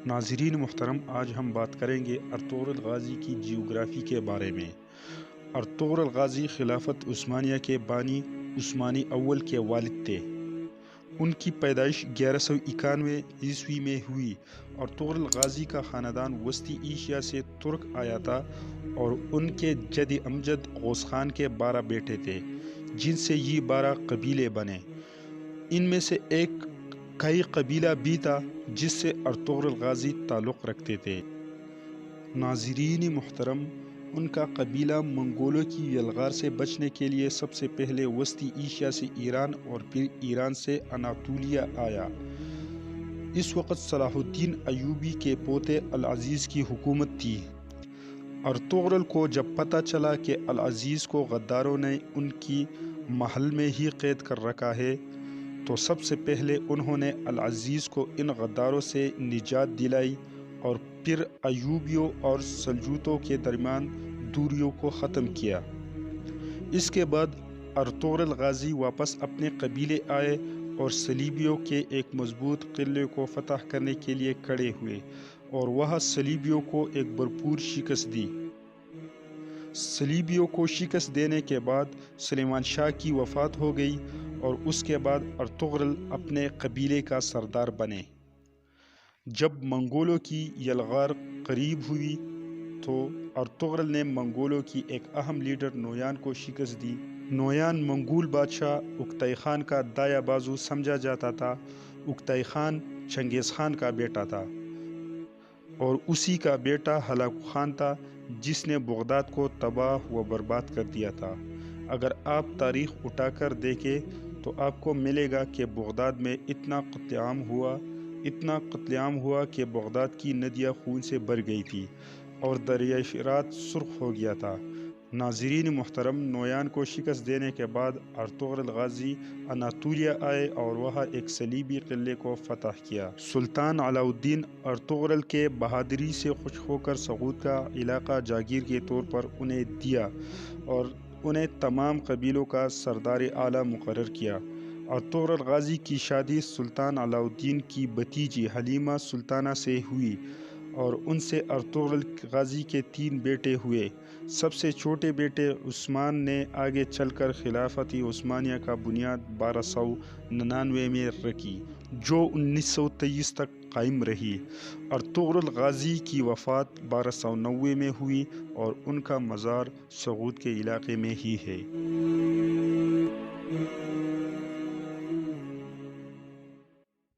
ناظرین محترم، آج ہم بات کریں گے ارطغرل غازی کی جیوگرافی کے بارے میں۔ ارطغرل غازی خلافت عثمانیہ کے بانی عثمانی اول کے والد تھے۔ ان کی پیدائش 1191 عیسوی میں ہوئی۔ ارطغرل غازی کا خاندان وسطی ایشیا سے ترک آیا تھا اور ان کے جد امجد غوث خان کے 12 بیٹے تھے، جن سے یہ 12 قبیلے بنے۔ ان میں سے ایک کئی قبیلہ بھی تھا جس سے ارطغرل غازی تعلق رکھتے تھے۔ ناظرین محترم، ان کا قبیلہ منگولوں کی یلغار سے بچنے کے لیے سب سے پہلے وسطی ایشیا سے ایران اور پھر ایران سے اناطولیہ آیا۔ اس وقت صلاح الدین ایوبی کے پوتے العزیز کی حکومت تھی۔ ارطغرل کو جب پتہ چلا کہ العزیز کو غداروں نے ان کی محل میں ہی قید کر رکھا ہے، تو سب سے پہلے انہوں نے العزیز کو ان غداروں سے نجات دلائی اور پھر ایوبیوں اور سلجوقیوں کے درمیان دوریوں کو ختم کیا۔ اس کے بعد ارطغرل غازی واپس اپنے قبیلے آئے اور صلیبیوں کے ایک مضبوط قلعے کو فتح کرنے کے لیے کھڑے ہوئے اور وہاں صلیبیوں کو ایک بھرپور شکست دی۔ صلیبیوں کو شکست دینے کے بعد سلیمان شاہ کی وفات ہو گئی اور اس کے بعد ارطغرل اپنے قبیلے کا سردار بنے۔ جب منگولوں کی یلغار قریب ہوئی تو ارطغرل نے منگولوں کی ایک اہم لیڈر نویان کو شکست دی۔ نویان منگول بادشاہ اکتئی خان کا دایاں بازو سمجھا جاتا تھا۔ اکتئی خان چنگیز خان کا بیٹا تھا اور اسی کا بیٹا ہلاکو خان تھا جس نے بغداد کو تباہ و برباد کر دیا تھا۔ اگر آپ تاریخ اٹھا کر دیکھیں تو آپ کو ملے گا کہ بغداد میں اتنا قتل عام ہوا کہ بغداد کی ندیاں خون سے بھر گئی تھی اور دریائے فرات سرخ ہو گیا تھا۔ ناظرین محترم، نویان کو شکست دینے کے بعد ارطغرل غازی اناطولیہ آئے اور وہاں ایک صلیبی قلعے کو فتح کیا۔ سلطان علاء الدین ارطغرل کے بہادری سے خوش ہو کر سغود کا علاقہ جاگیر کے طور پر انہیں دیا اور انہیں تمام قبیلوں کا سردار اعلیٰ مقرر کیا۔ ارطغرل غازی کی شادی سلطان علاء الدین کی بھتیجی حلیمہ سلطانہ سے ہوئی اور ان سے ارطغرل غازی کے 3 بیٹے ہوئے۔ سب سے چھوٹے بیٹے عثمان نے آگے چل کر خلافت عثمانیہ کا بنیاد 1299 میں رکھی، جو 1923 تک قائم رہی۔ ارطغرل غازی کی وفات 1290 میں ہوئی اور ان کا مزار سغود کے علاقے میں ہی ہے۔